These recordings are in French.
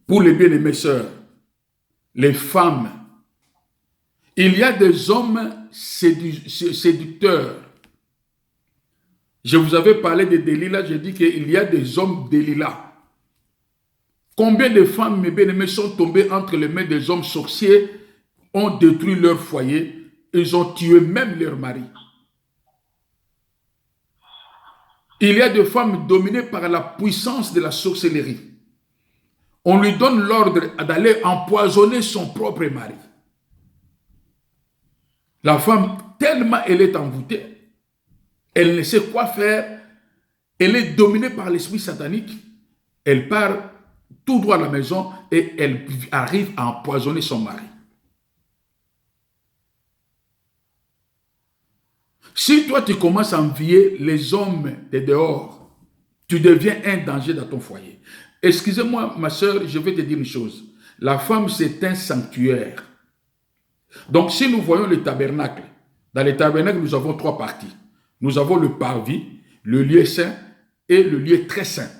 pour les bien-aimés sœurs, les femmes, il y a des hommes séducteurs. Je vous avais parlé de Delilah, j'ai dit qu'il y a des hommes Delilah. Combien de femmes, mes bien-aimés, sont tombées entre les mains des hommes sorciers, ont détruit leur foyer, ils ont tué même leur mari. Il y a des femmes dominées par la puissance de la sorcellerie. On lui donne l'ordre d'aller empoisonner son propre mari. La femme, tellement elle est envoûtée, elle ne sait quoi faire, elle est dominée par l'esprit satanique, elle part tout droit à la maison et elle arrive à empoisonner son mari. Si toi tu commences à envier les hommes de dehors, tu deviens un danger dans ton foyer. Excusez-moi ma soeur, je vais te dire une chose. La femme c'est un sanctuaire. Donc si nous voyons le tabernacle, dans le tabernacle nous avons trois parties. Nous avons le parvis, le lieu saint et le lieu très saint.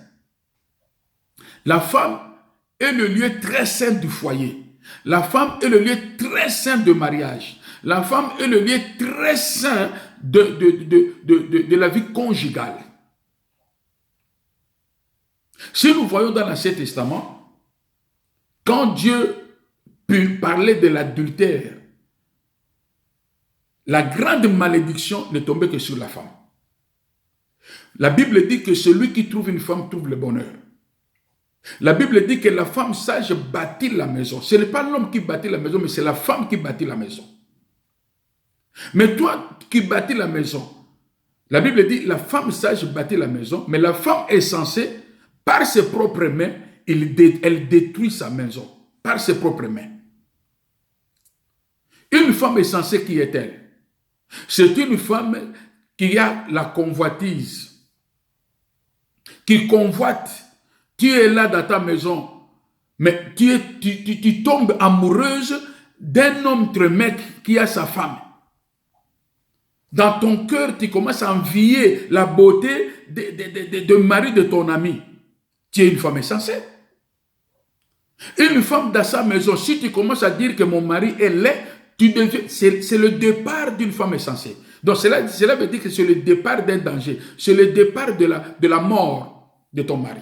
La femme est le lieu très saint du foyer. La femme est le lieu très saint de mariage. La femme est le lieu très saint de la vie conjugale. Si nous voyons dans l'Ancien Testament, quand Dieu put parler de l'adultère, la grande malédiction ne tombait que sur la femme. La Bible dit que celui qui trouve une femme trouve le bonheur. La Bible dit que la femme sage bâtit la maison. Ce n'est pas l'homme qui bâtit la maison, mais c'est la femme qui bâtit la maison. Mais toi qui bâtis la maison, la Bible dit la femme sage bâtit la maison, mais la femme est censée, par ses propres mains, elle détruit sa maison, par ses propres mains. Une femme est censée, qui est-elle? C'est une femme qui a la convoitise, qui convoite. Tu es là dans ta maison, mais tu tombes amoureuse d'un autre mec qui a sa femme. Dans ton cœur, tu commences à envier la beauté de mari de ton ami. Tu es une femme insensée. Une femme dans sa maison, si tu commences à dire que mon mari est laid, c'est le départ d'une femme insensée. Donc cela veut dire que c'est le départ d'un danger. C'est le départ de la mort de ton mari.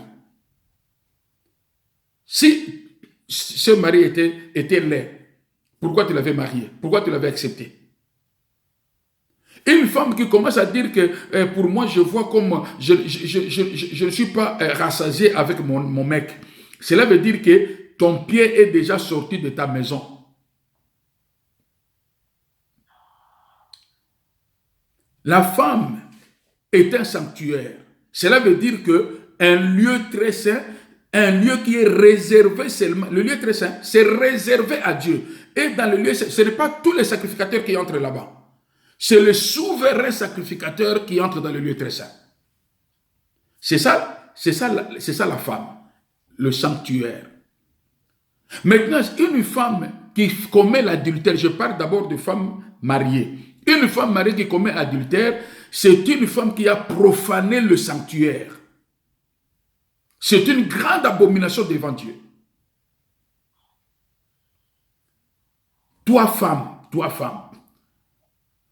Si ce mari était laid, pourquoi tu l'avais marié? Pourquoi tu l'avais accepté? Une femme qui commence à dire que pour moi, je vois comme je ne suis pas rassasié avec mon mec. Cela veut dire que ton pied est déjà sorti de ta maison. La femme est un sanctuaire. Cela veut dire qu'un lieu très saint, un lieu qui est réservé seulement, le lieu très saint, c'est réservé à Dieu. Et dans le lieu, ce n'est pas tous les sacrificateurs qui entrent là-bas. C'est le souverain sacrificateur qui entre dans le lieu très saint. C'est ça la femme, le sanctuaire. Maintenant, une femme qui commet l'adultère, je parle d'abord de femmes mariées. Une femme mariée qui commet l'adultère, c'est une femme qui a profané le sanctuaire. C'est une grande abomination devant Dieu. Toi femme,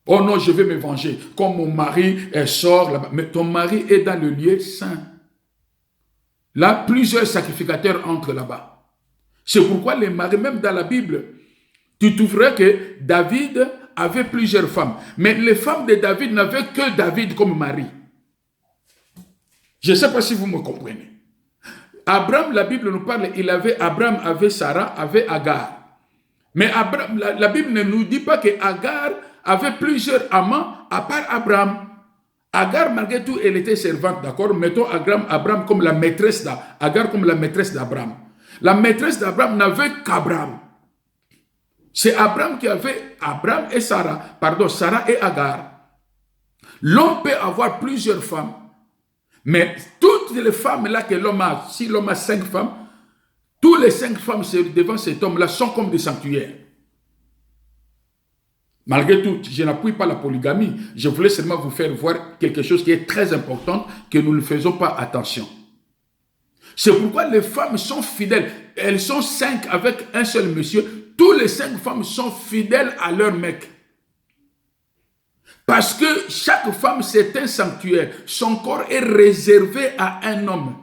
oh non, je vais me venger. Comme mon mari sort là-bas. Mais ton mari est dans le lieu saint. Là, plusieurs sacrificateurs entrent là-bas. C'est pourquoi les maris, même dans la Bible, tu trouverais que David avait plusieurs femmes. Mais les femmes de David n'avaient que David comme mari. Je ne sais pas si vous me comprenez. Abraham, la Bible nous parle, Abraham avait Sarah, avait Agar. Mais Abraham, la Bible ne nous dit pas que Agar avait plusieurs amants à part Abraham. Agar, malgré tout, elle était servante, d'accord? Mettons Abraham comme la maîtresse Agar comme la maîtresse d'Abraham. La maîtresse d'Abraham n'avait qu'Abraham. C'est Abraham qui avait Abraham et Sarah et Agar. L'homme peut avoir plusieurs femmes, mais toutes les femmes là que l'homme a, si l'homme a 5 femmes, toutes les 5 femmes devant cet homme-là sont comme des sanctuaires. Malgré tout, je n'appuie pas la polygamie. Je voulais seulement vous faire voir quelque chose qui est très important, que nous ne faisons pas attention. C'est pourquoi les femmes sont fidèles. Elles sont 5 avec un seul monsieur. Tous les 5 femmes sont fidèles à leur mec. Parce que chaque femme, c'est un sanctuaire. Son corps est réservé à un homme.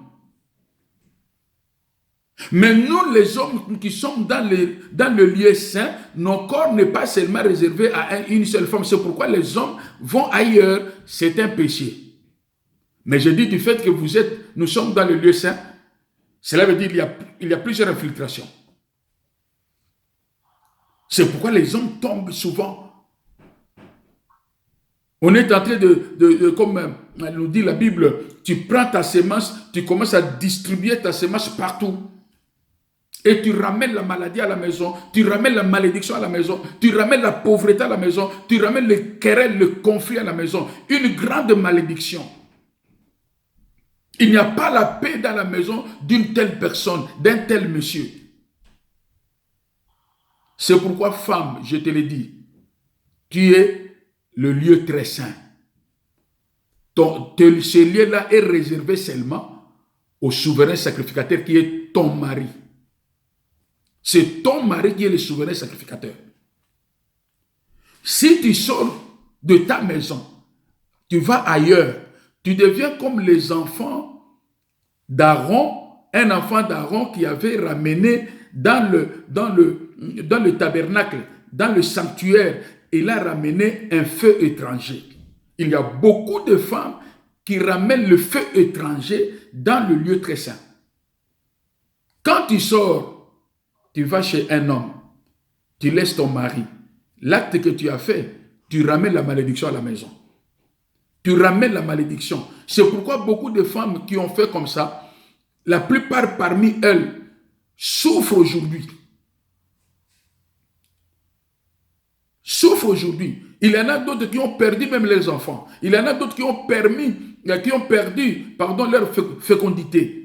Mais nous, les hommes qui sommes dans le lieu saint, nos corps n'est pas seulement réservé à une seule femme. C'est pourquoi les hommes vont ailleurs. C'est un péché. Mais je dis du fait que nous sommes dans le lieu saint, cela veut dire qu'il y a plusieurs infiltrations. C'est pourquoi les hommes tombent souvent. On est en train comme nous dit la Bible, tu prends ta semence, tu commences à distribuer ta semence partout. Et tu ramènes la maladie à la maison, tu ramènes la malédiction à la maison, tu ramènes la pauvreté à la maison, tu ramènes les querelles, le conflit à la maison. Une grande malédiction. Il n'y a pas la paix dans la maison d'une telle personne, d'un tel monsieur. C'est pourquoi, femme, je te le dis, tu es le lieu très saint. Ce lieu-là est réservé seulement au souverain sacrificateur qui est ton mari. C'est ton mari qui est le souverain sacrificateur. Si tu sors de ta maison, tu vas ailleurs, tu deviens comme les enfants d'Aaron, un enfant d'Aaron qui avait ramené dans le tabernacle, dans le sanctuaire, il a ramené un feu étranger. Il y a beaucoup de femmes qui ramènent le feu étranger dans le lieu très saint. Quand tu sors, tu vas chez un homme, tu laisses ton mari. L'acte que tu as fait, tu ramènes la malédiction à la maison. Tu ramènes la malédiction. C'est pourquoi beaucoup de femmes qui ont fait comme ça, la plupart parmi elles souffrent aujourd'hui. Souffrent aujourd'hui. Il y en a d'autres qui ont perdu même leurs enfants. Il y en a d'autres qui ont perdu leur fécondité.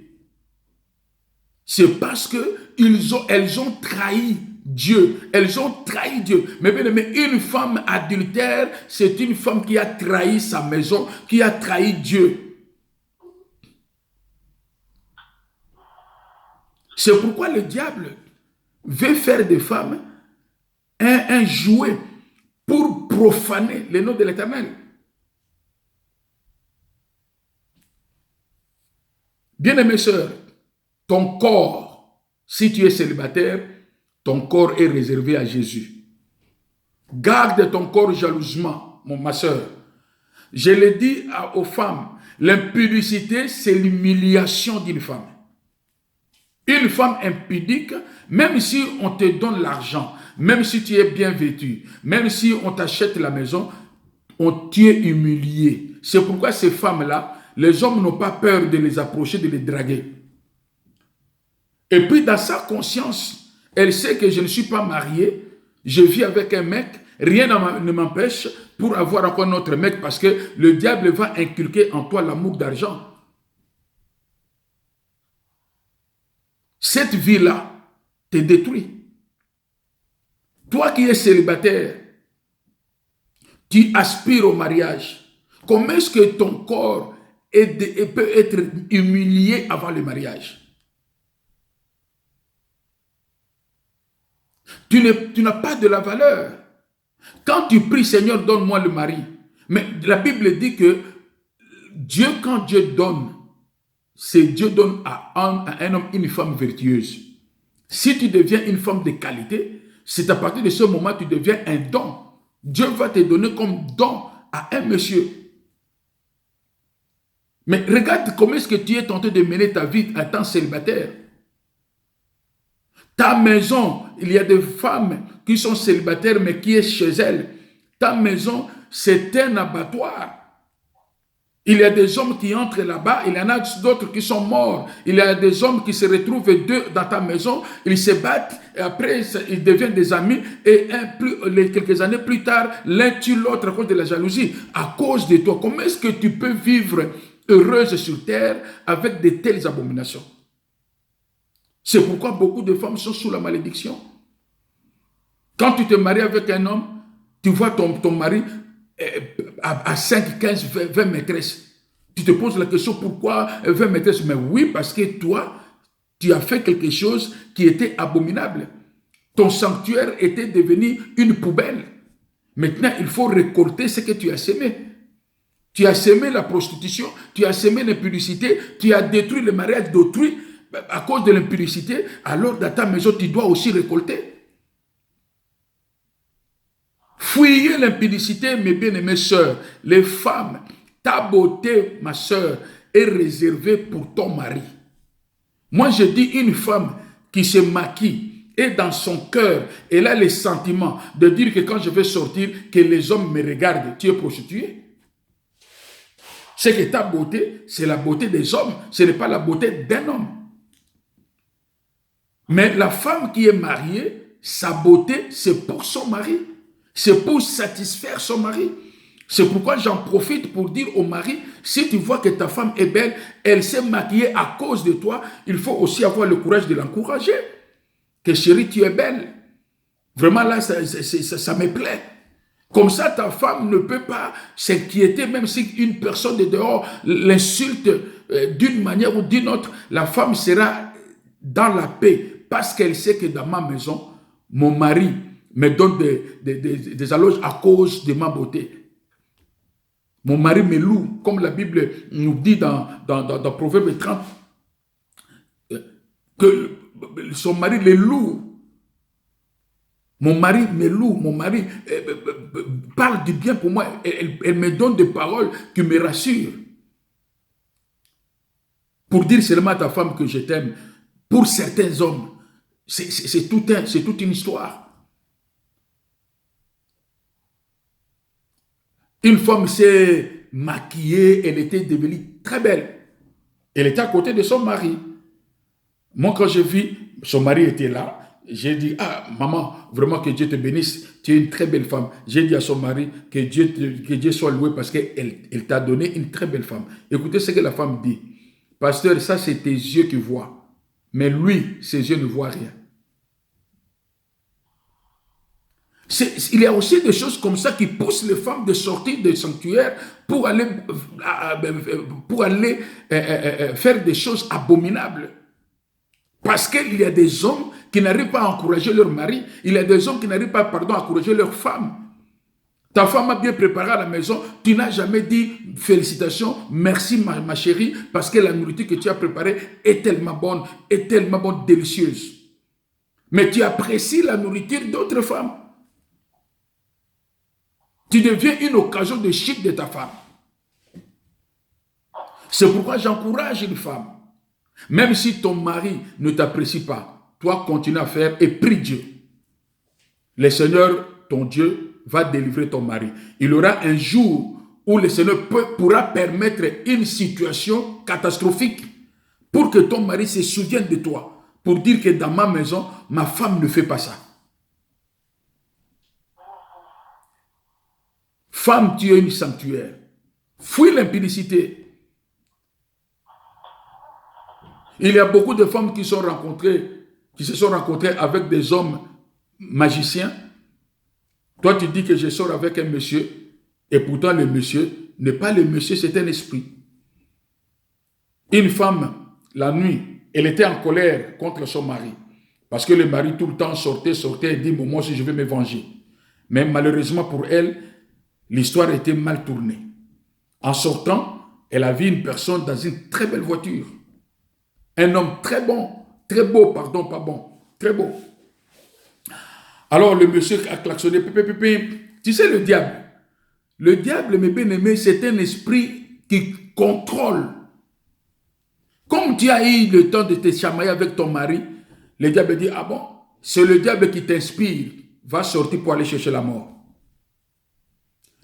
C'est parce qu'elles ont trahi Dieu. Elles ont trahi Dieu. Mais bien aimé, une femme adultère, c'est une femme qui a trahi sa maison, qui a trahi Dieu. C'est pourquoi le diable veut faire des femmes un jouet pour profaner le nom de l'Éternel. Bien-aimée sœur, ton corps, si tu es célibataire, ton corps est réservé à Jésus. Garde ton corps jalousement, ma sœur. Je le dis aux femmes, l'impudicité, c'est l'humiliation d'une femme. Une femme impudique, même si on te donne l'argent, même si tu es bien vêtu, même si on t'achète la maison, tu es humilié. C'est pourquoi ces femmes-là, les hommes n'ont pas peur de les approcher, de les draguer. Et puis dans sa conscience, elle sait que je ne suis pas marié, je vis avec un mec, rien ne m'empêche pour avoir encore un autre mec parce que le diable va inculquer en toi l'amour d'argent. Cette vie-là te détruit. Toi qui es célibataire, tu aspires au mariage. Comment est-ce que ton corps peut être humilié avant le mariage? Tu n'as pas de la valeur. Quand tu pries, Seigneur, donne-moi le mari. Mais la Bible dit que Dieu, quand Dieu donne, c'est Dieu donne à un homme une femme vertueuse. Si tu deviens une femme de qualité, c'est à partir de ce moment que tu deviens un don. Dieu va te donner comme don à un monsieur. Mais regarde comment est-ce que tu es tenté de mener ta vie en tant que célibataire. Ta maison, il y a des femmes qui sont célibataires mais qui est chez elles. Ta maison, c'est un abattoir. Il y a des hommes qui entrent là-bas, il y en a d'autres qui sont morts. Il y a des hommes qui se retrouvent deux dans ta maison, ils se battent, et après ils deviennent des amis, et quelques années plus tard, l'un tue l'autre à cause de la jalousie, à cause de toi. Comment est-ce que tu peux vivre heureuse sur terre avec de telles abominations? C'est pourquoi beaucoup de femmes sont sous la malédiction. Quand tu te maries avec un homme, tu vois ton mari à 5, 15, 20 maîtresses. Tu te poses la question pourquoi 20 maîtresses? Mais oui, parce que toi, tu as fait quelque chose qui était abominable. Ton sanctuaire était devenu une poubelle. Maintenant, il faut récolter ce que tu as semé. Tu as semé la prostitution, tu as semé l'impudicité, tu as détruit le mariage d'autrui à cause de l'impudicité. Alors, dans ta maison, tu dois aussi récolter. Fuyez l'impudicité, mes bien-aimées sœurs. Les femmes, ta beauté, ma sœur, est réservée pour ton mari. Moi, je dis une femme qui se maquille et dans son cœur, elle a les sentiments de dire que quand je vais sortir, que les hommes me regardent. Tu es prostituée. C'est que ta beauté, c'est la beauté des hommes. Ce n'est pas la beauté d'un homme. Mais la femme qui est mariée, sa beauté, c'est pour son mari. C'est pour satisfaire son mari. C'est pourquoi j'en profite pour dire au mari, si tu vois que ta femme est belle, elle s'est maquillée à cause de toi, il faut aussi avoir le courage de l'encourager. Que chérie, tu es belle. Vraiment là, ça me plaît. Comme ça, ta femme ne peut pas s'inquiéter, même si une personne de dehors l'insulte d'une manière ou d'une autre, la femme sera dans la paix parce qu'elle sait que dans ma maison, mon mari me donne des alloges à cause de ma beauté. Mon mari me loue, comme la Bible nous dit dans Proverbe 30, que son mari le loue. Mon mari me loue, mon mari parle du bien pour moi. Elle me donne des paroles qui me rassurent. Pour dire seulement à ta femme que je t'aime, pour certains hommes, c'est toute une histoire. Une femme s'est maquillée, elle était devenue très belle. Elle était à côté de son mari. Moi, quand j'ai vu, son mari était là, j'ai dit, ah, maman, vraiment que Dieu te bénisse, tu es une très belle femme. J'ai dit à son mari que Dieu soit loué parce qu'elle t'a donné une très belle femme. Écoutez ce que la femme dit. Pasteur, ça c'est tes yeux qui voient. Mais lui, ses yeux ne voient rien. Il y a aussi des choses comme ça qui poussent les femmes de sortir des sanctuaires pour aller faire des choses abominables. Parce qu'il y a des hommes qui n'arrivent pas à encourager leur mari. Il y a des hommes qui n'arrivent pas, à encourager leur femme. Ta femme a bien préparé à la maison. Tu n'as jamais dit félicitations, merci ma chérie, parce que la nourriture que tu as préparée est tellement bonne, délicieuse. Mais tu apprécies la nourriture d'autres femmes. Tu deviens une occasion de chute de ta femme. C'est pourquoi j'encourage une femme. Même si ton mari ne t'apprécie pas, toi continue à faire et prie Dieu. Le Seigneur, ton Dieu, va délivrer ton mari. Il y aura un jour où le Seigneur pourra permettre une situation catastrophique pour que ton mari se souvienne de toi. Pour dire que dans ma maison, ma femme ne fait pas ça. Femme, tu es une sanctuaire. Fuis l'impudicité. Il y a beaucoup de femmes qui se sont rencontrées avec des hommes magiciens. Toi, tu dis que je sors avec un monsieur, et pourtant le monsieur n'est pas le monsieur, c'est un esprit. Une femme, la nuit, elle était en colère contre son mari, parce que le mari tout le temps sortait et dit, moi aussi je vais me venger. Mais malheureusement pour elle, l'histoire était mal tournée. En sortant, elle a vu une personne dans une très belle voiture. Un homme très beau, très beau. Alors le monsieur a klaxonné, tu sais le diable, mes bien-aimés, c'est un esprit qui contrôle. Comme tu as eu le temps de te chamailler avec ton mari, le diable dit, ah bon, c'est le diable qui t'inspire, va sortir pour aller chercher la mort.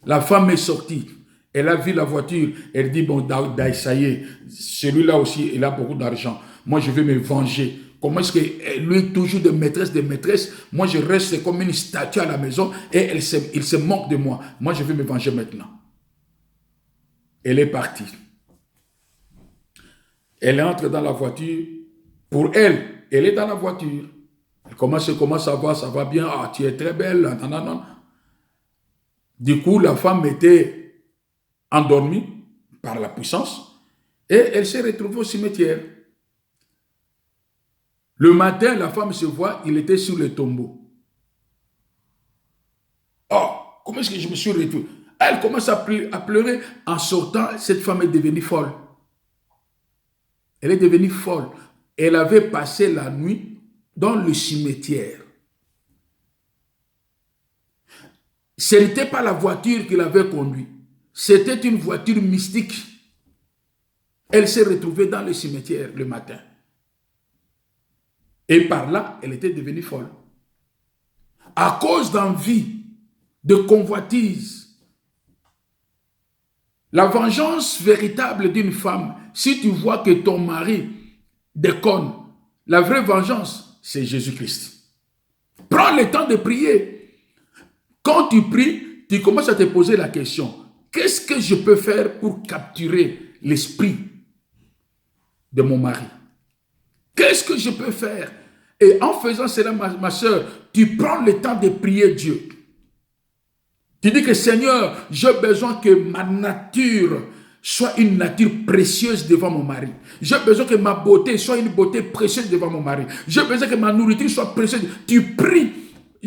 La femme est sortie, elle a vu la voiture, elle dit, bon, ça y est, celui-là aussi, il a beaucoup d'argent. Moi, je vais me venger. Comment est-ce que lui, toujours de maîtresse, moi, je reste comme une statue à la maison et il se moque de moi. Moi, je vais me venger maintenant. Elle est partie. Elle entre dans la voiture. Pour elle, elle est dans la voiture. Comment ça va bien? Ah, tu es très belle. Non. Du coup, la femme était endormie par la puissance et elle s'est retrouvée au cimetière. Le matin, la femme se voit, il était sur le tombeau. Oh, comment est-ce que je me suis retrouvé? Elle commence à pleurer. En sortant, cette femme est devenue folle. Elle est devenue folle. Elle avait passé la nuit dans le cimetière. Ce n'était pas la voiture qu'il avait conduite. C'était une voiture mystique. Elle s'est retrouvée dans le cimetière le matin. Et par là, elle était devenue folle. À cause d'envie, de convoitise. La vengeance véritable d'une femme, si tu vois que ton mari déconne, la vraie vengeance, c'est Jésus-Christ. Prends le temps de prier. Quand tu pries, tu commences à te poser la question, qu'est-ce que je peux faire pour capturer l'esprit de mon mari? Qu'est-ce que je peux faire? Et en faisant cela, ma soeur, tu prends le temps de prier Dieu. Tu dis que Seigneur, j'ai besoin que ma nature soit une nature précieuse devant mon mari. J'ai besoin que ma beauté soit une beauté précieuse devant mon mari. J'ai besoin que ma nourriture soit précieuse. Tu pries.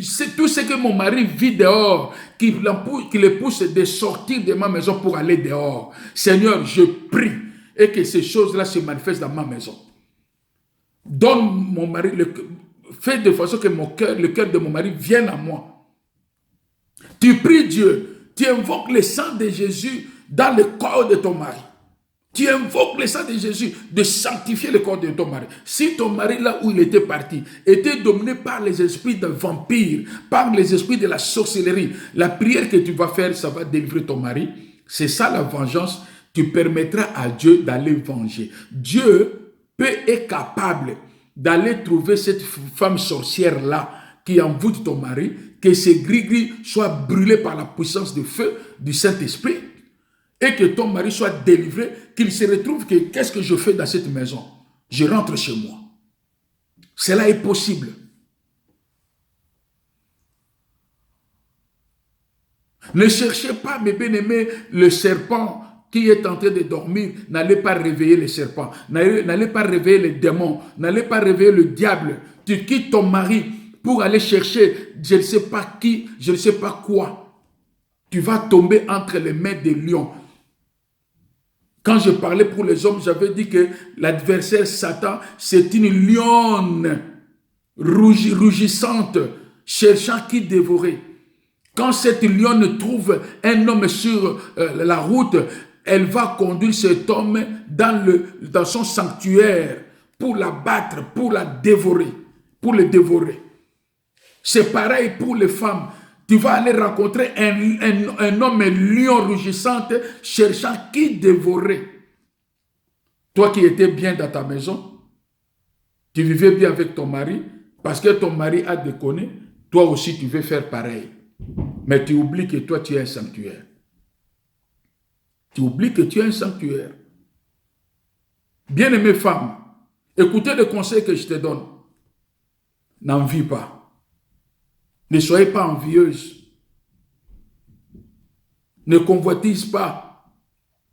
C'est tout ce que mon mari vit dehors, qui le pousse de sortir de ma maison pour aller dehors. Seigneur, je prie et que ces choses-là se manifestent dans ma maison. Donne mon mari, fais de façon que le cœur de mon mari vienne à moi. Tu pries Dieu, tu invoques le sang de Jésus dans le corps de ton mari. Tu invoques le sang de Jésus de sanctifier le corps de ton mari. Si ton mari, là où il était parti, était dominé par les esprits de vampires, par les esprits de la sorcellerie, la prière que tu vas faire, ça va délivrer ton mari. C'est ça la vengeance. Tu permettras à Dieu d'aller venger. Dieu est capable d'aller trouver cette femme sorcière-là qui envoûte ton mari, que ces gris-gris soient brûlés par la puissance du feu du Saint-Esprit et que ton mari soit délivré, qu'il se retrouve que qu'est-ce que je fais dans cette maison? Je rentre chez moi. Cela est possible. Ne cherchez pas, mes bien-aimés, le serpent qui est en train de dormir. N'allez pas réveiller le serpent. N'allez pas réveiller les démons. N'allez pas réveiller le diable. Tu quittes ton mari pour aller chercher je ne sais pas qui, je ne sais pas quoi. Tu vas tomber entre les mains des lions. Quand je parlais pour les hommes, j'avais dit que l'adversaire Satan, c'est une lionne rougissante, cherchant qui dévorer. Quand cette lionne trouve un homme sur la route, elle va conduire cet homme dans son sanctuaire pour l'abattre, pour la dévorer, pour le dévorer. C'est pareil pour les femmes. Tu vas aller rencontrer un homme lion rougissante cherchant qui dévorer. Toi qui étais bien dans ta maison, tu vivais bien avec ton mari, parce que ton mari a déconné, toi aussi tu veux faire pareil. Mais tu oublies que toi tu es un sanctuaire. Tu oublies que tu es un sanctuaire. Bien-aimée femme, écoutez le conseil que je te donne. N'envie pas. Ne soyez pas envieuse. Ne convoitise pas.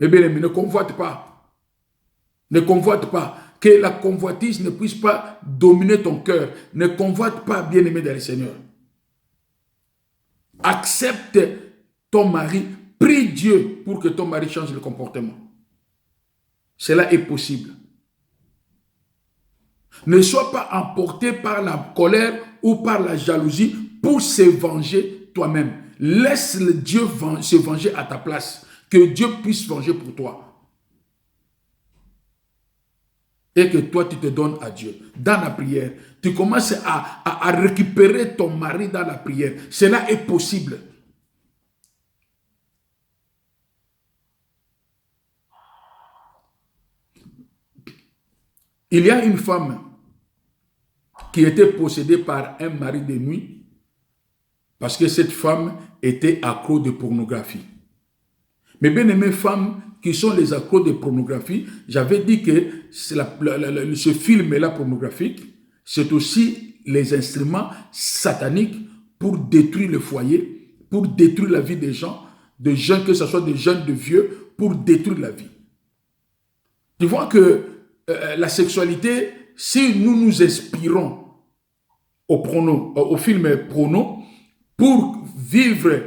Mais bien aimé, ne convoite pas. Ne convoite pas. Que la convoitise ne puisse pas dominer ton cœur. Ne convoite pas, bien aimé dans le Seigneur. Accepte ton mari. Prie Dieu pour que ton mari change de comportement. Cela est possible. Ne sois pas emporté par la colère ou par la jalousie pour se venger toi-même. Laisse Dieu se venger à ta place. Que Dieu puisse venger pour toi. Et que toi, tu te donnes à Dieu. Dans la prière, tu commences à récupérer ton mari dans la prière. Cela est possible. Il y a une femme qui était possédée par un mari de nuit parce que cette femme était accro de pornographie. Mes bien-aimées femmes qui sont les accros de pornographie, j'avais dit que ce film-là pornographique, c'est aussi les instruments sataniques pour détruire le foyer, pour détruire la vie des gens, de jeunes, que ce soit de jeunes, de vieux, pour détruire la vie. Tu vois que la sexualité, si nous nous inspirons au film porno pour vivre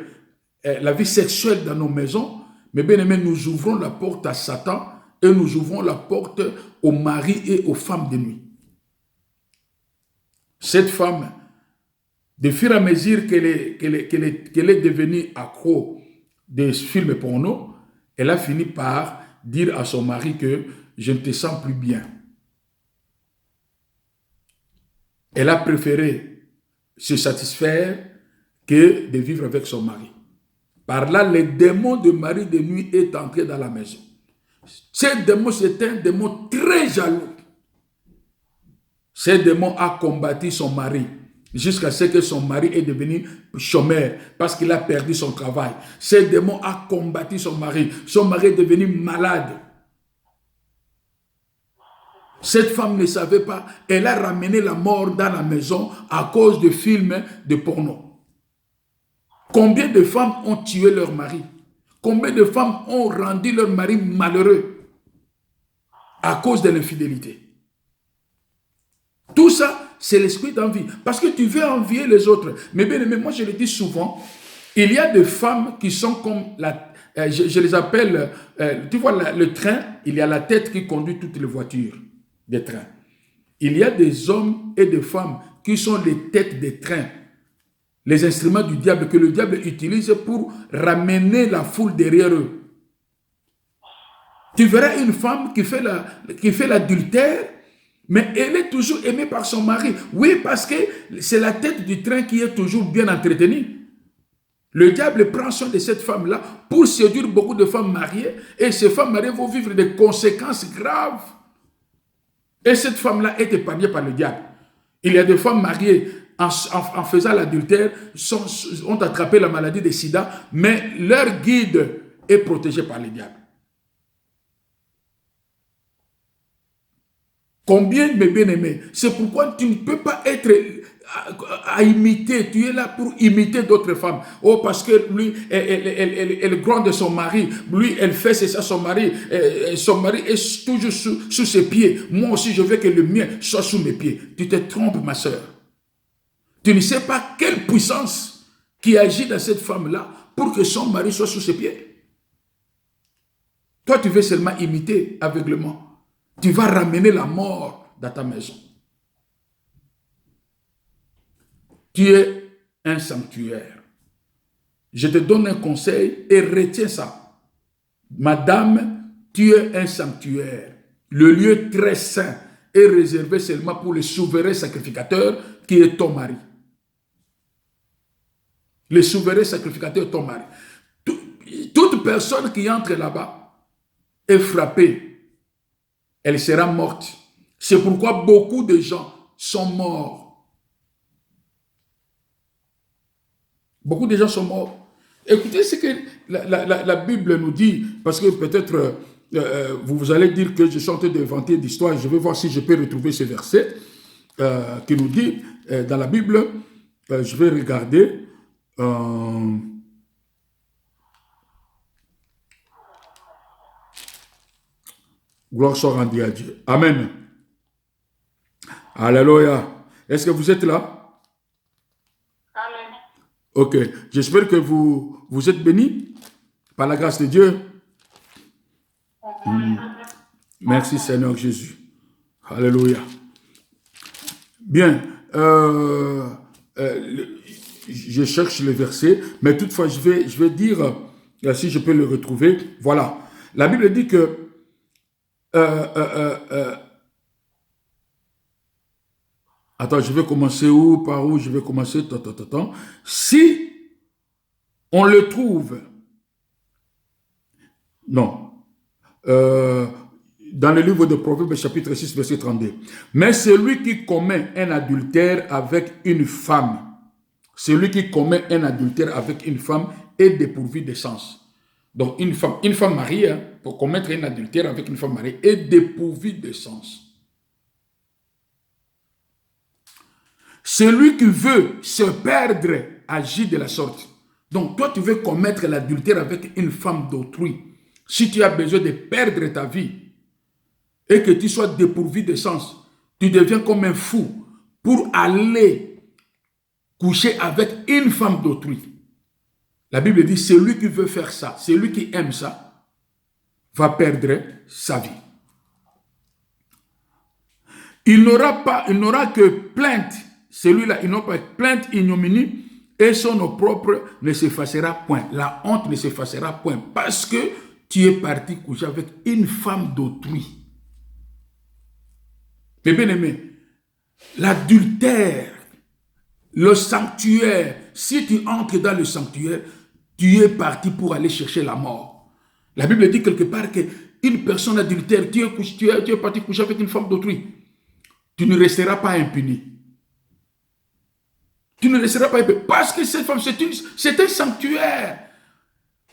la vie sexuelle dans nos maisons, mais bien aimé, nous ouvrons la porte à Satan et nous ouvrons la porte aux maris et aux femmes de nuit. Cette femme, de fur et à mesure qu'elle est devenue accro des films porno, elle a fini par dire à son mari que je ne te sens plus bien. Elle a préféré se satisfaire que de vivre avec son mari. Par là, le démon de mari de nuit est entré dans la maison. Ce démon, c'est un démon très jaloux. Ce démon a combattu son mari jusqu'à ce que son mari est devenu chômeur parce qu'il a perdu son travail. Ce démon a combattu son mari. Son mari est devenu malade. Cette femme ne savait pas. Elle a ramené la mort dans la maison à cause de films de porno. Combien de femmes ont tué leur mari? Combien de femmes ont rendu leur mari malheureux à cause de l'infidélité? Tout ça, c'est l'esprit d'envie. Parce que tu veux envier les autres. Mais bien aimé, moi je le dis souvent, il y a des femmes qui sont comme je les appelle, tu vois le train, il y a la tête qui conduit toutes les voitures des trains. Il y a des hommes et des femmes qui sont les têtes des trains, les instruments du diable que le diable utilise pour ramener la foule derrière eux. Tu verras une femme qui fait l'adultère, mais elle est toujours aimée par son mari. Oui, parce que c'est la tête du train qui est toujours bien entretenue. Le diable prend soin de cette femme-là pour séduire beaucoup de femmes mariées, et ces femmes mariées vont vivre des conséquences graves. Et cette femme-là est épargnée par le diable. Il y a des femmes mariées en faisant l'adultère, ont attrapé la maladie de sida, mais leur guide est protégé par le diable. Combien, mes bien-aimés? C'est pourquoi tu ne peux pas être à imiter. Tu es là pour imiter d'autres femmes. Oh, parce que lui, elle gronde son mari. Lui, elle fait c'est ça, son mari est toujours sous ses pieds. Moi aussi, je veux que le mien soit sous mes pieds. Tu te trompes, ma soeur. Tu ne sais pas quelle puissance qui agit dans cette femme-là pour que son mari soit sous ses pieds. Toi, tu veux seulement imiter aveuglement. Tu vas ramener la mort dans ta maison. Tu es un sanctuaire. Je te donne un conseil et retiens ça. Madame, tu es un sanctuaire. Le lieu très saint est réservé seulement pour le souverain sacrificateur qui est ton mari. Le souverain sacrificateur est ton mari. Toute personne qui entre là-bas est frappée. Elle sera morte. C'est pourquoi beaucoup de gens sont morts. Beaucoup de gens sont morts. Écoutez ce que la Bible nous dit, parce que peut-être vous allez dire que je suis en train d'inventer d'histoire. Je vais voir si je peux retrouver ce verset qui nous dit dans la Bible. Je vais regarder. Gloire soit rendue à Dieu. Amen. Alléluia. Est-ce que vous êtes là? Amen. Ok. J'espère que vous êtes bénis par la grâce de Dieu. Merci Seigneur Jésus. Alléluia. Bien. Je cherche le verset, mais toutefois je vais dire, si je peux le retrouver. Voilà. La Bible dit que attends, je vais commencer où? Par où je vais commencer? Si on le trouve, non, dans le livre de Proverbes, chapitre 6, verset 32. Mais celui qui commet un adultère avec une femme, celui qui commet un adultère avec une femme est dépourvu de sens. Donc, une femme mariée, pour commettre un adultère avec une femme mariée, est dépourvue de sens. Celui qui veut se perdre agit de la sorte. Donc, toi, tu veux commettre l'adultère avec une femme d'autrui. Si tu as besoin de perdre ta vie et que tu sois dépourvu de sens, tu deviens comme un fou pour aller coucher avec une femme d'autrui. La Bible dit, celui qui veut faire ça, celui qui aime ça, va perdre sa vie. Il n'aura que plainte, celui-là, il n'aura pas plainte, ignominie, et son opprobre ne s'effacera point. La honte ne s'effacera point, parce que tu es parti coucher avec une femme d'autrui. Mais bien aimé, l'adultère, le sanctuaire, si tu entres dans le sanctuaire, tu es parti pour aller chercher la mort. La Bible dit quelque part qu'une personne adultère, tu es parti coucher avec une femme d'autrui. Tu ne resteras pas impuni. Tu ne resteras pas impuni. Parce que cette femme, c'est un sanctuaire.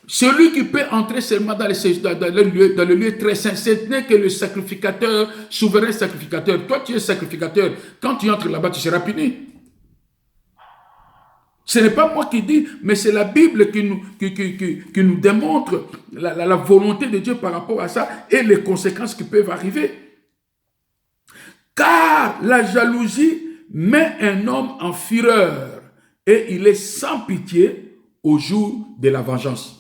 Celui qui peut entrer seulement dans le lieu très saint, ce n'est que le sacrificateur, souverain sacrificateur. Toi, tu es sacrificateur. Quand tu entres là-bas, tu seras puni. Ce n'est pas moi qui dis, mais c'est la Bible qui nous démontre la volonté de Dieu par rapport à ça et les conséquences qui peuvent arriver. Car la jalousie met un homme en fureur et il est sans pitié au jour de la vengeance.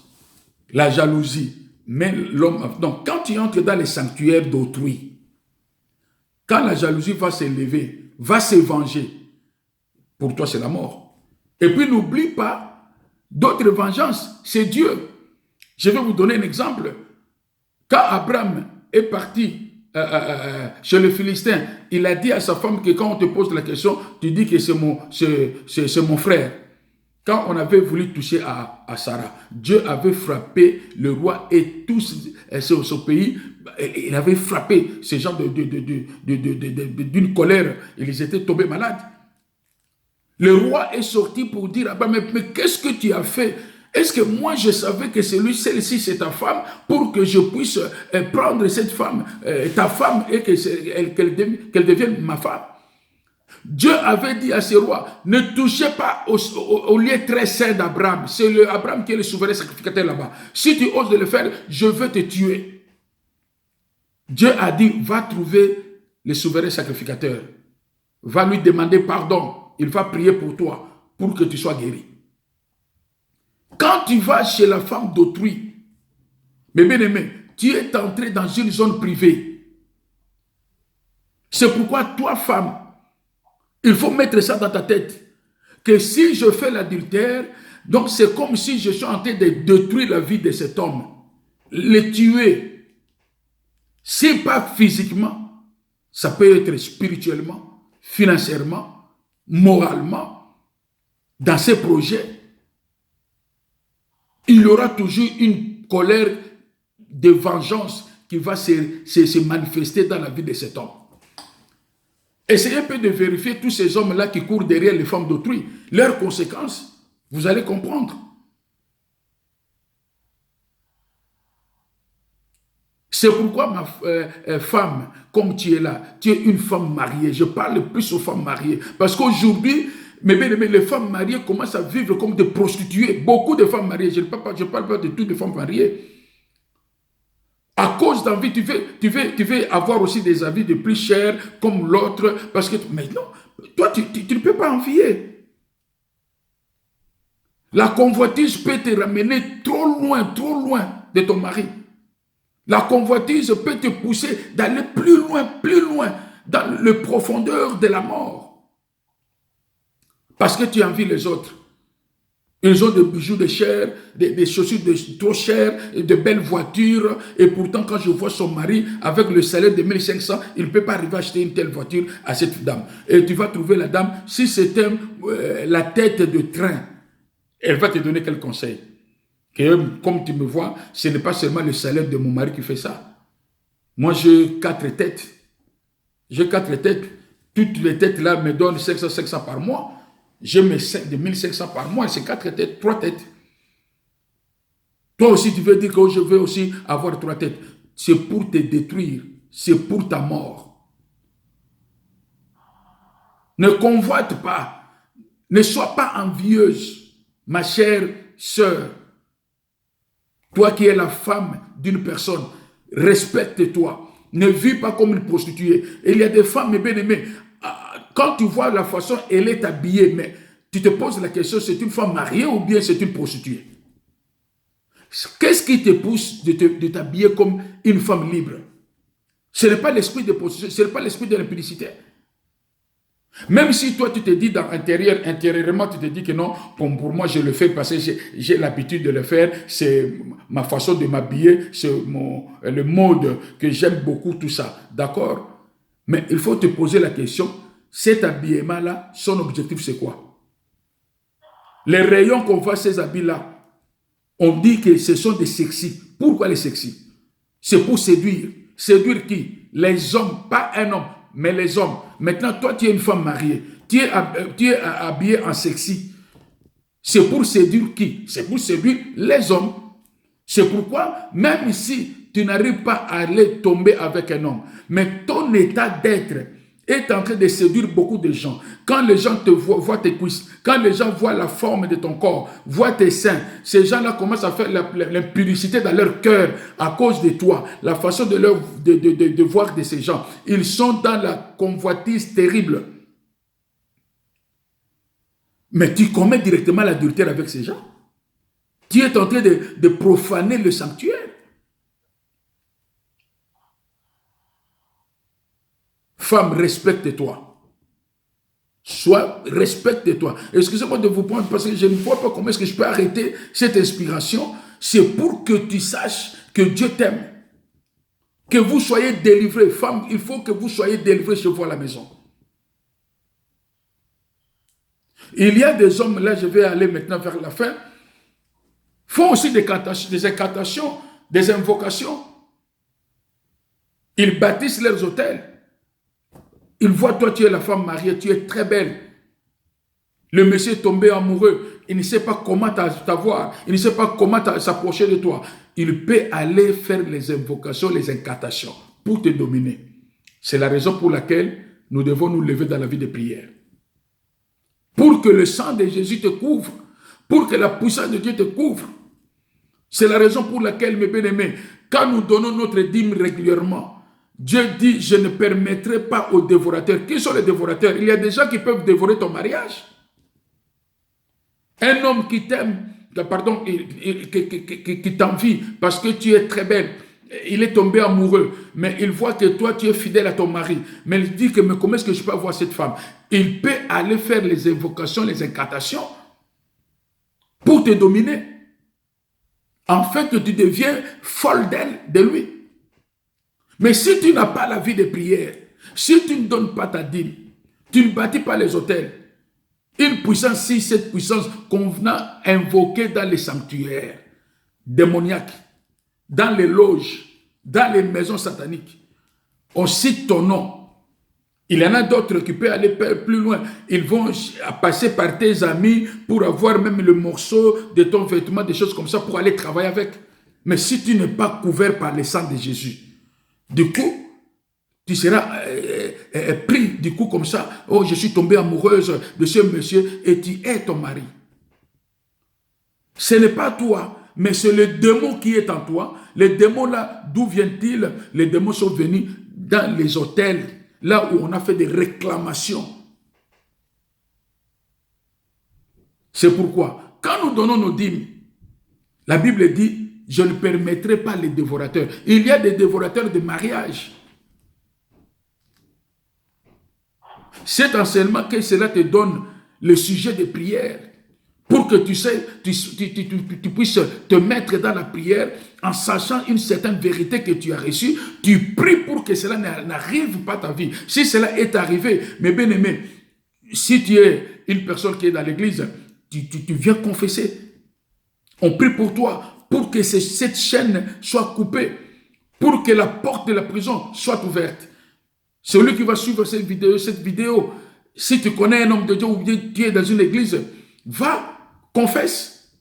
La jalousie met l'homme en... Donc, quand tu entres dans les sanctuaires d'autrui, quand la jalousie va s'élever, va se venger, pour toi c'est la mort. Et puis n'oublie pas d'autres vengeances, c'est Dieu. Je vais vous donner un exemple. Quand Abraham est parti chez le Philistin, il a dit à sa femme que quand on te pose la question, tu dis que c'est mon frère. Quand on avait voulu toucher à Sarah, Dieu avait frappé le roi et tout ce pays, il avait frappé ces gens d'une colère, ils étaient tombés malades. Le roi est sorti pour dire, mais qu'est-ce que tu as fait? Est-ce que moi je savais que celle-ci c'est ta femme pour que je puisse prendre cette femme, ta femme, et qu'elle devienne ma femme? Dieu avait dit à ce roi, ne touchez pas au lieu très saint d'Abraham. C'est Abraham qui est le souverain sacrificateur là-bas. Si tu oses de le faire, je vais te tuer. Dieu a dit, va trouver le souverain sacrificateur. Va lui demander pardon. Il va prier pour toi, pour que tu sois guéri. Quand tu vas chez la femme d'autrui, mais bien aimé, tu es entré dans une zone privée. C'est pourquoi toi, femme, il faut mettre ça dans ta tête, que si je fais l'adultère, donc c'est comme si je suis en train de détruire la vie de cet homme, le tuer. Si pas physiquement, ça peut être spirituellement, financièrement, moralement, dans ces projets. Il y aura toujours une colère de vengeance qui va se manifester dans la vie de cet homme. Essayez un peu de vérifier tous ces hommes-là qui courent derrière les femmes d'autrui. Leurs conséquences, vous allez comprendre. C'est pourquoi ma femme, comme tu es là, tu es une femme mariée. Je parle plus aux femmes mariées. Parce qu'aujourd'hui, mais les femmes mariées commencent à vivre comme des prostituées. Beaucoup de femmes mariées. Je ne parle pas de toutes les femmes mariées. À cause d'envie, tu veux avoir aussi des habits de plus chers comme l'autre. Parce que, mais non, toi, tu ne peux pas envier. La convoitise peut te ramener trop loin de ton mari. La convoitise peut te pousser d'aller plus loin dans les profondeurs de la mort. Parce que tu envies les autres. Ils ont des bijoux de chair, des chaussures trop chères, de belles voitures. Et pourtant, quand je vois son mari avec le salaire de 1500, il ne peut pas arriver à acheter une telle voiture à cette dame. Et tu vas trouver la dame, si c'était la tête de train, elle va te donner quel conseil? Que, comme tu me vois, ce n'est pas seulement le salaire de mon mari qui fait ça. Moi, j'ai 4 têtes. J'ai 4 têtes. Toutes les têtes là me donnent 500 par mois. J'ai mes 1500 par mois, c'est 4 têtes, 3 têtes. Toi aussi, tu veux dire que je veux aussi avoir 3 têtes. C'est pour te détruire, c'est pour ta mort. Ne convoite pas, ne sois pas envieuse, ma chère sœur. Toi qui es la femme d'une personne, respecte-toi. Ne vis pas comme une prostituée. Et il y a des femmes, mes bien-aimés, quand tu vois la façon dont elle est habillée, mais tu te poses la question, c'est une femme mariée ou bien c'est une prostituée? Qu'est-ce qui te pousse de t'habiller comme une femme libre? Ce n'est pas l'esprit de prostitution, ce n'est pas l'esprit de l'impudicité. Même si toi, tu te dis intérieurement, tu te dis que non, pour moi, je le fais parce que j'ai l'habitude de le faire, c'est ma façon de m'habiller, c'est le mode que j'aime beaucoup, tout ça. D'accord? Mais il faut te poser la question, cet habillement-là, son objectif, c'est quoi? Les rayons qu'on voit, ces habits-là, on dit que ce sont des sexy. Pourquoi les sexy? C'est pour séduire. Séduire qui? Les hommes, pas un homme, mais les hommes. Maintenant, toi, tu es une femme mariée. Tu es habillé en sexy. C'est pour séduire qui? C'est pour séduire les hommes. C'est pourquoi, même si tu n'arrives pas à aller tomber avec un homme, mais ton état d'être est en train de séduire beaucoup de gens. Quand les gens te voient tes cuisses, quand les gens voient la forme de ton corps, voient tes seins, ces gens-là commencent à faire l'impudicité dans leur cœur à cause de toi, la façon de voir de ces gens. Ils sont dans la convoitise terrible. Mais tu commets directement l'adultère avec ces gens. Tu es en train de profaner le sanctuaire. Femme, respecte-toi. Respecte-toi. Excusez-moi de vous prendre parce que je ne vois pas comment est-ce que je peux arrêter cette inspiration. C'est pour que tu saches que Dieu t'aime. Que vous soyez délivrés. Femme, il faut que vous soyez délivrés chez vous à la maison. Il y a des hommes, là je vais aller maintenant vers la fin, font aussi des incantations, des invocations. Ils bâtissent leurs hôtels. Ils voient toi, tu es la femme mariée, tu es très belle. Le monsieur est tombé amoureux. Il ne sait pas comment t'avoir. Il ne sait pas comment s'approcher de toi. Il peut aller faire les invocations, les incantations pour te dominer. C'est la raison pour laquelle nous devons nous lever dans la vie de prière. Pour que le sang de Jésus te couvre. Pour que la puissance de Dieu te couvre. C'est la raison pour laquelle, mes bien-aimés, quand nous donnons notre dîme régulièrement, Dieu dit, je ne permettrai pas aux dévorateurs. Qui sont les dévorateurs? Il y a des gens qui peuvent dévorer ton mariage. Un homme qui t'aime, pardon, qui t'envie parce que tu es très belle, il est tombé amoureux, mais il voit que toi, tu es fidèle à ton mari. Mais il dit que, mais comment est-ce que je peux avoir cette femme? Il peut aller faire les invocations, les incantations pour te dominer. En fait, que tu deviens folle d'elle, de lui. Mais si tu n'as pas la vie de prière, si tu ne donnes pas ta dîme, tu ne bâtis pas les hôtels, une puissance, si cette puissance convenant invoquée dans les sanctuaires démoniaques, dans les loges, dans les maisons sataniques, on cite ton nom. Il y en a d'autres qui peuvent aller plus loin. Ils vont passer par tes amis pour avoir même le morceau de ton vêtement, des choses comme ça, pour aller travailler avec. Mais si tu n'es pas couvert par le sang de Jésus, du coup, tu seras pris, du coup, comme ça. Oh, je suis tombée amoureuse de ce monsieur et tu es ton mari. Ce n'est pas toi, mais c'est le démon qui est en toi. Les démons là, d'où viennent-ils? Les démons sont venus dans les hôtels, là où on a fait des réclamations. C'est pourquoi, quand nous donnons nos dîmes, la Bible dit, je ne permettrai pas les dévorateurs. Il y a des dévorateurs de mariage. Cet enseignement que cela te donne le sujet de prière pour que tu puisses te mettre dans la prière en sachant une certaine vérité que tu as reçue. Tu pries pour que cela n'arrive pas à ta vie. Si cela est arrivé, mes bien-aimés, si tu es une personne qui est dans l'église, tu viens confesser. On prie pour toi, pour que cette chaîne soit coupée, pour que la porte de la prison soit ouverte. Celui qui va suivre cette vidéo, si tu connais un homme de Dieu ou bien tu es dans une église, va, confesse.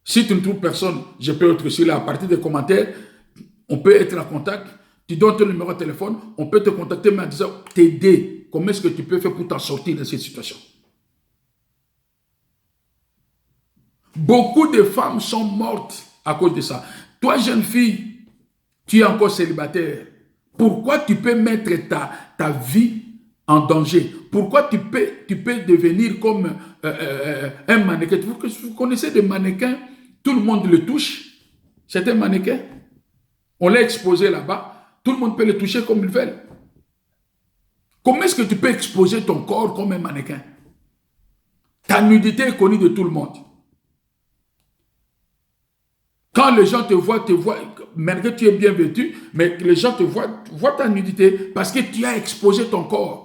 Si tu ne trouves personne, je peux être ici là à partir des commentaires, on peut être en contact. Tu donnes ton numéro de téléphone, on peut te contacter mais en disant t'aider. Comment est-ce que tu peux faire pour t'en sortir de cette situation? Beaucoup de femmes sont mortes à cause de ça. Toi, jeune fille, tu es encore célibataire. Pourquoi tu peux mettre ta vie en danger? Pourquoi tu peux devenir comme un mannequin? Vous connaissez des mannequins, tout le monde le touche. C'est un mannequin. On l'a exposé là-bas. Tout le monde peut le toucher comme il veut. Comment est-ce que tu peux exposer ton corps comme un mannequin? Ta nudité est connue de tout le monde. Quand les gens te voient, malgré que tu es bien vêtu, mais les gens te voient ta nudité parce que tu as exposé ton corps.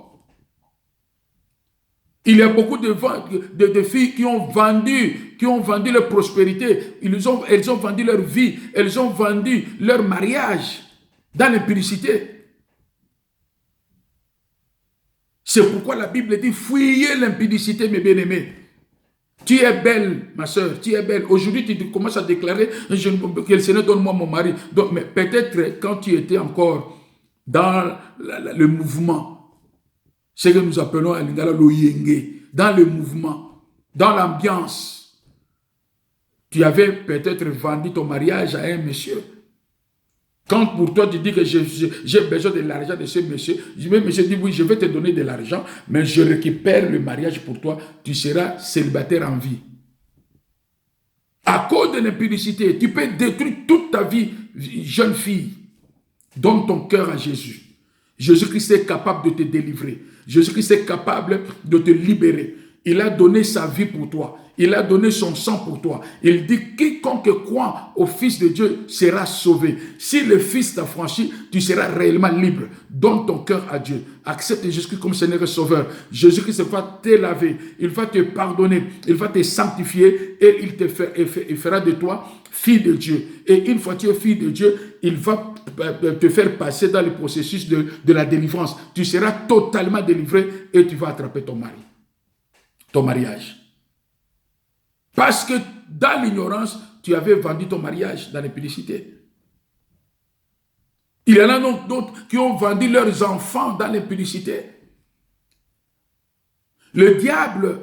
Il y a beaucoup de filles qui ont vendu leur prospérité, elles ont vendu leur vie, elles ont vendu leur mariage dans l'impudicité. C'est pourquoi la Bible dit, fuyez l'impudicité, mes bien-aimés. Tu es belle, ma soeur, tu es belle. Aujourd'hui, tu commences à déclarer que le Seigneur donne-moi mon mari. Donc, mais peut-être quand tu étais encore dans le mouvement, ce que nous appelons à Lingala l'Oyenge, dans le mouvement, dans l'ambiance, tu avais peut-être vendu ton mariage à un monsieur. Quand pour toi tu dis que j'ai besoin de l'argent de ce monsieur, le monsieur dit oui, je vais te donner de l'argent, mais je récupère le mariage pour toi, tu seras célibataire en vie. À cause de l'impudicité, tu peux détruire toute ta vie, jeune fille. Donne ton cœur à Jésus. Jésus-Christ est capable de te délivrer. Jésus-Christ est capable de te libérer. Il a donné sa vie pour toi. Il a donné son sang pour toi. Il dit, quiconque croit au Fils de Dieu sera sauvé. Si le Fils t'a franchi, tu seras réellement libre. Donne ton cœur à Dieu. Accepte Jésus-Christ comme Seigneur et Sauveur. Jésus-Christ va te laver. Il va te pardonner. Il va te sanctifier et il fera de toi fille de Dieu. Et une fois que tu es fille de Dieu, il va te faire passer dans le processus de la délivrance. Tu seras totalement délivré et tu vas attraper ton mari. Ton mariage. Parce que dans l'ignorance, tu avais vendu ton mariage dans l'impudicité. Il y en a d'autres qui ont vendu leurs enfants dans l'impudicité. Le diable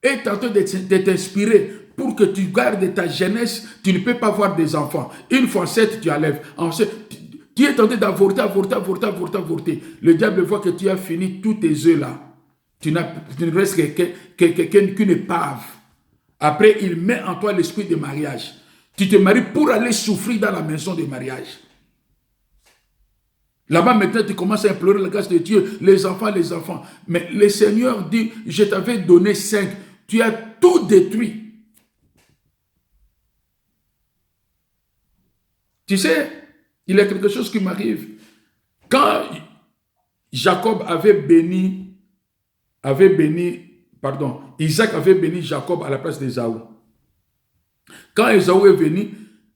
est en train de t'inspirer pour que tu gardes ta jeunesse. Tu ne peux pas avoir des enfants. Une fois 7, tu enlèves. Ensuite, tu es tenté d'avorter. Le diable voit que tu as fini tous tes œufs là. Tu ne restes qu'une épave. Après, il met en toi l'esprit de mariage. Tu te maries pour aller souffrir dans la maison de mariage. Là-bas, maintenant, tu commences à implorer la grâce de Dieu, les enfants. Mais le Seigneur dit, je t'avais donné 5. Tu as tout détruit. Tu sais, il y a quelque chose qui m'arrive. Quand Isaac avait béni Jacob à la place d'Ésaü. Quand Ésaü est venu,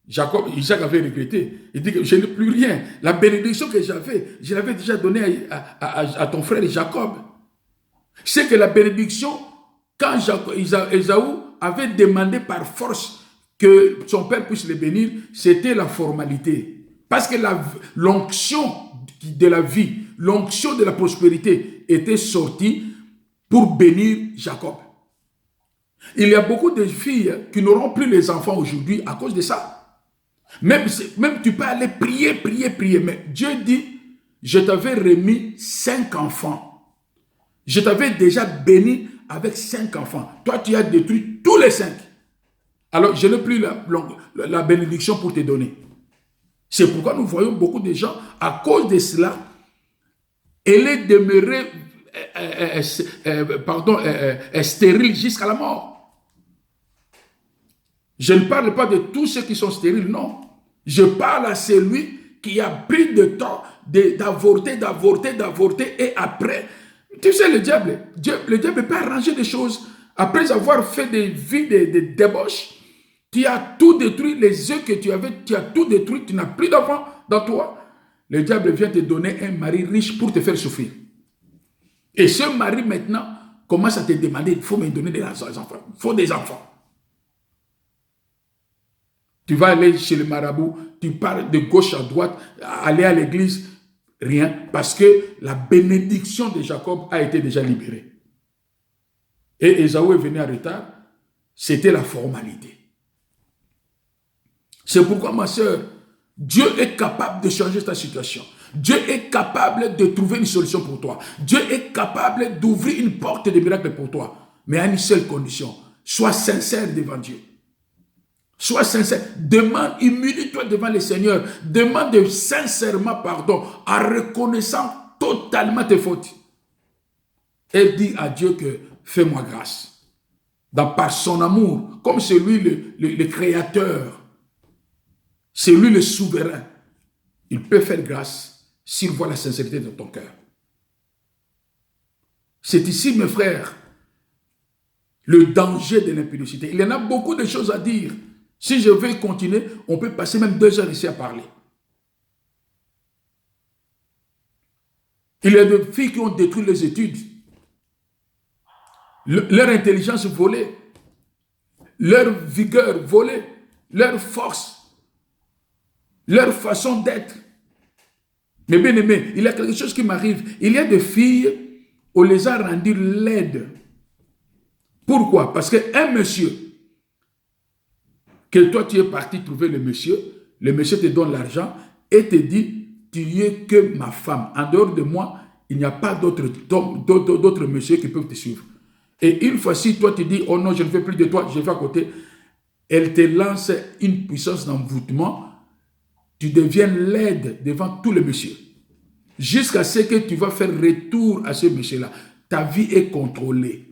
Isaac avait regretté. Il dit que je n'ai plus rien. La bénédiction que j'avais, je l'avais déjà donnée à ton frère Jacob. C'est que la bénédiction, quand Ésaü avait demandé par force que son père puisse le bénir, c'était la formalité. Parce que l'onction de la vie, l'onction de la prospérité était sortie pour bénir Jacob. Il y a beaucoup de filles qui n'auront plus les enfants aujourd'hui à cause de ça. Même tu peux aller prier, mais Dieu dit, je t'avais remis 5 enfants. Je t'avais déjà béni avec 5 enfants. Toi, tu as détruit tous les 5. Alors, je n'ai plus la bénédiction pour te donner. C'est pourquoi nous voyons beaucoup de gens, à cause de cela, elle est demeurée stérile jusqu'à la mort. Je ne parle pas de tous ceux qui sont stériles, non. Je parle à celui qui a pris le temps d'avorter, et après, tu sais, le diable peut arranger des choses. Après avoir fait des vies de débauche, tu as tout détruit, les œufs que tu avais, tu as tout détruit, tu n'as plus d'enfants dans toi. Le diable vient te donner un mari riche pour te faire souffrir. Et ce mari maintenant commence à te demander, il faut me donner des enfants, il faut des enfants. Tu vas aller chez le marabout, tu parles de gauche à droite, aller à l'église, rien, parce que la bénédiction de Jacob a été déjà libérée. Et Ésaü est venu en retard, c'était la formalité. C'est pourquoi, ma soeur, Dieu est capable de changer ta situation. Dieu est capable de trouver une solution pour toi. Dieu est capable d'ouvrir une porte de miracle pour toi. Mais à une seule condition. Sois sincère devant Dieu. Sois sincère. Demande, humilie-toi devant le Seigneur. Demande sincèrement pardon en reconnaissant totalement tes fautes. Et dis à Dieu que fais-moi grâce. Par son amour, comme c'est lui le créateur, c'est lui le souverain. Il peut faire grâce s'il voit la sincérité de ton cœur. C'est ici, mes frères, le danger de l'impudicité. Il y en a beaucoup de choses à dire. Si je veux continuer, on peut passer même 2 heures ici à parler. Il y a des filles qui ont détruit les études. Leur intelligence volée. Leur vigueur volée. Leur force. Leur façon d'être. Mais bien aimé, il y a quelque chose qui m'arrive. Il y a des filles, on les a rendues laides. Pourquoi? Parce qu'un monsieur, que toi tu es parti trouver le monsieur te donne l'argent et te dit, tu es que ma femme. En dehors de moi, il n'y a pas d'autres messieurs qui peuvent te suivre. Et une fois si toi tu dis, oh non, je ne veux plus de toi, je vais à côté, elle te lance une puissance d'envoûtement. Tu deviens laide devant tous les messieurs. Jusqu'à ce que tu vas faire retour à ce monsieur-là. Ta vie est contrôlée.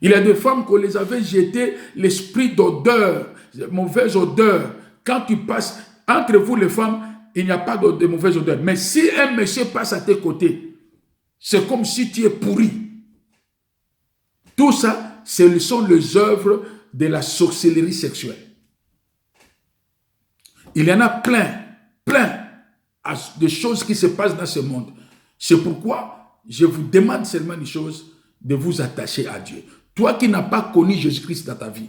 Il y a des femmes qu'on les avait jeté l'esprit d'odeur, mauvaise odeur. Quand tu passes, entre vous les femmes, il n'y a pas de mauvaise odeur. Mais si un monsieur passe à tes côtés, c'est comme si tu es pourri. Tout ça, ce sont les œuvres de la sorcellerie sexuelle. Il y en a plein de choses qui se passent dans ce monde. C'est pourquoi je vous demande seulement une chose, de vous attacher à Dieu. Toi qui n'as pas connu Jésus-Christ dans ta vie,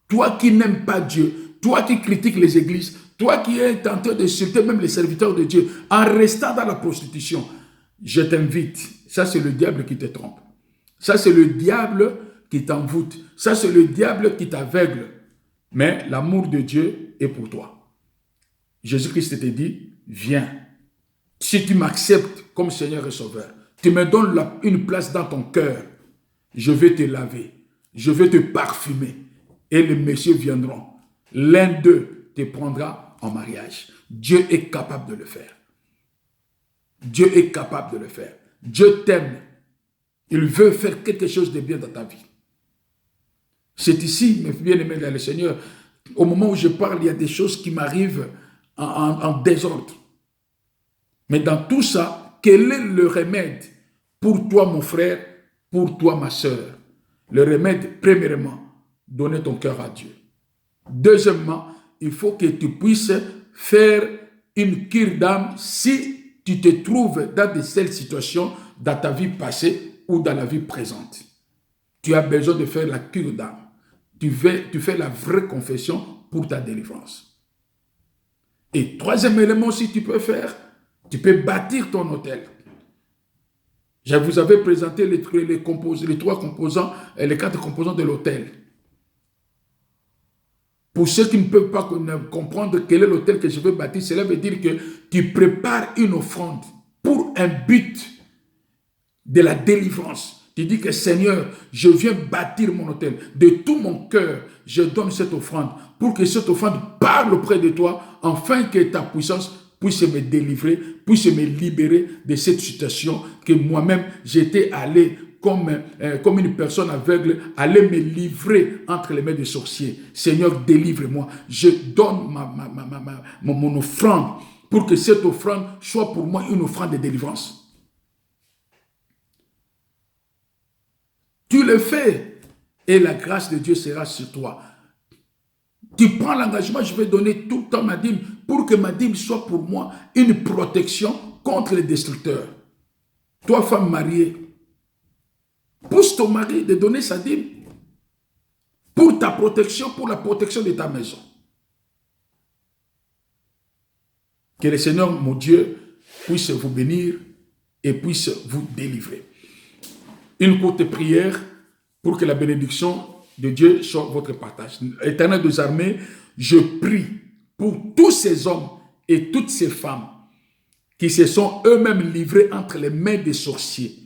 toi qui n'aimes pas Dieu, toi qui critiques les églises, toi qui es tenté d'insulter même les serviteurs de Dieu, en restant dans la prostitution, je t'invite, ça c'est le diable qui te trompe. Ça c'est le diable qui t'envoûte. Ça c'est le diable qui t'aveugle. Mais l'amour de Dieu est pour toi. Jésus-Christ te dit, viens. Si tu m'acceptes comme Seigneur et Sauveur, tu me donnes une place dans ton cœur, je vais te laver, je vais te parfumer et les messieurs viendront. L'un d'eux te prendra en mariage. Dieu est capable de le faire. Dieu est capable de le faire. Dieu t'aime. Il veut faire quelque chose de bien dans ta vie. C'est ici, mes bien-aimés, le Seigneur, au moment où je parle, il y a des choses qui m'arrivent en désordre. Mais dans tout ça, quel est le remède pour toi, mon frère, pour toi, ma soeur? Le remède, premièrement, donner ton cœur à Dieu. Deuxièmement, il faut que tu puisses faire une cure d'âme si tu te trouves dans de telles situations dans ta vie passée ou dans la vie présente. Tu as besoin de faire la cure d'âme. Tu fais la vraie confession pour ta délivrance. Et troisième élément aussi, tu peux faire, tu peux bâtir ton hôtel. Je vous avais présenté les 3 composants, les 4 composants de l'hôtel. Pour ceux qui ne peuvent pas comprendre quel est l'hôtel que je veux bâtir, cela veut dire que tu prépares une offrande pour un but de la délivrance. Tu dis que Seigneur, je viens bâtir mon hôtel. De tout mon cœur, je donne cette offrande pour que cette offrande parle auprès de toi, afin que ta puissance puisse me délivrer, puisse me libérer de cette situation que moi-même, j'étais allé comme une personne aveugle, aller me livrer entre les mains des sorciers. Seigneur, délivre-moi. Je donne mon offrande pour que cette offrande soit pour moi une offrande de délivrance. Tu le fais et la grâce de Dieu sera sur toi. Tu prends l'engagement, je vais donner tout le temps ma dîme pour que ma dîme soit pour moi une protection contre les destructeurs. Toi, femme mariée, pousse ton mari de donner sa dîme pour ta protection, pour la protection de ta maison. Que le Seigneur, mon Dieu, puisse vous bénir et puisse vous délivrer. Une courte prière pour que la bénédiction de Dieu soit votre partage. Éternel des armées, je prie pour tous ces hommes et toutes ces femmes qui se sont eux-mêmes livrés entre les mains des sorciers,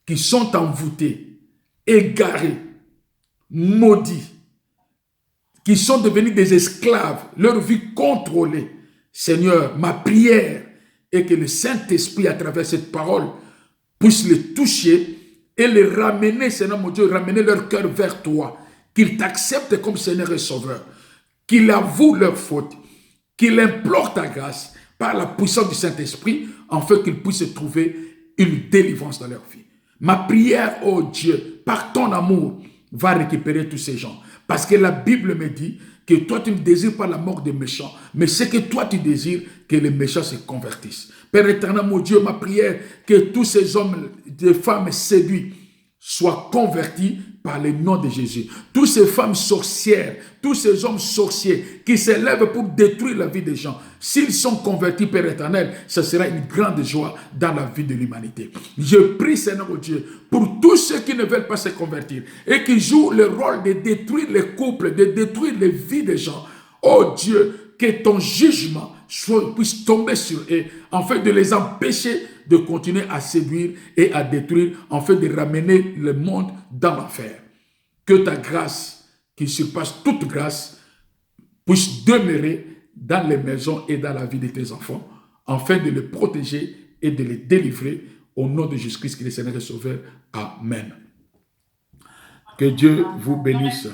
qui sont envoûtés, égarés, maudits, qui sont devenus des esclaves, leur vie contrôlée. Seigneur, ma prière est que le Saint-Esprit, à travers cette parole, puisse les toucher et les ramener, Seigneur mon Dieu, ramener leur cœur vers toi, qu'ils t'acceptent comme Seigneur et Sauveur, qu'ils avouent leurs fautes, qu'ils implorent ta grâce par la puissance du Saint-Esprit, afin qu'ils puissent trouver une délivrance dans leur vie. Ma prière, oh Dieu, par ton amour, va récupérer tous ces gens. Parce que la Bible me dit que toi, tu ne désires pas la mort des méchants, mais c'est que toi, tu désires que les méchants se convertissent. Père éternel, mon Dieu, ma prière, que tous ces hommes et femmes séduits soient convertis par le nom de Jésus. Toutes ces femmes sorcières, tous ces hommes sorciers qui s'élèvent pour détruire la vie des gens, s'ils sont convertis, Père éternel, ce sera une grande joie dans la vie de l'humanité. Je prie, Seigneur Dieu, pour tous ceux qui ne veulent pas se convertir et qui jouent le rôle de détruire les couples, de détruire les vies des gens. Oh Dieu, que ton jugement puisse tomber sur eux, afin de les empêcher de continuer à séduire et à détruire, afin de ramener le monde dans l'enfer. Que ta grâce, qui surpasse toute grâce, puisse demeurer dans les maisons et dans la vie de tes enfants, afin de les protéger et de les délivrer au nom de Jésus-Christ, qui est le Seigneur et Sauveur. Amen. Que Dieu vous bénisse.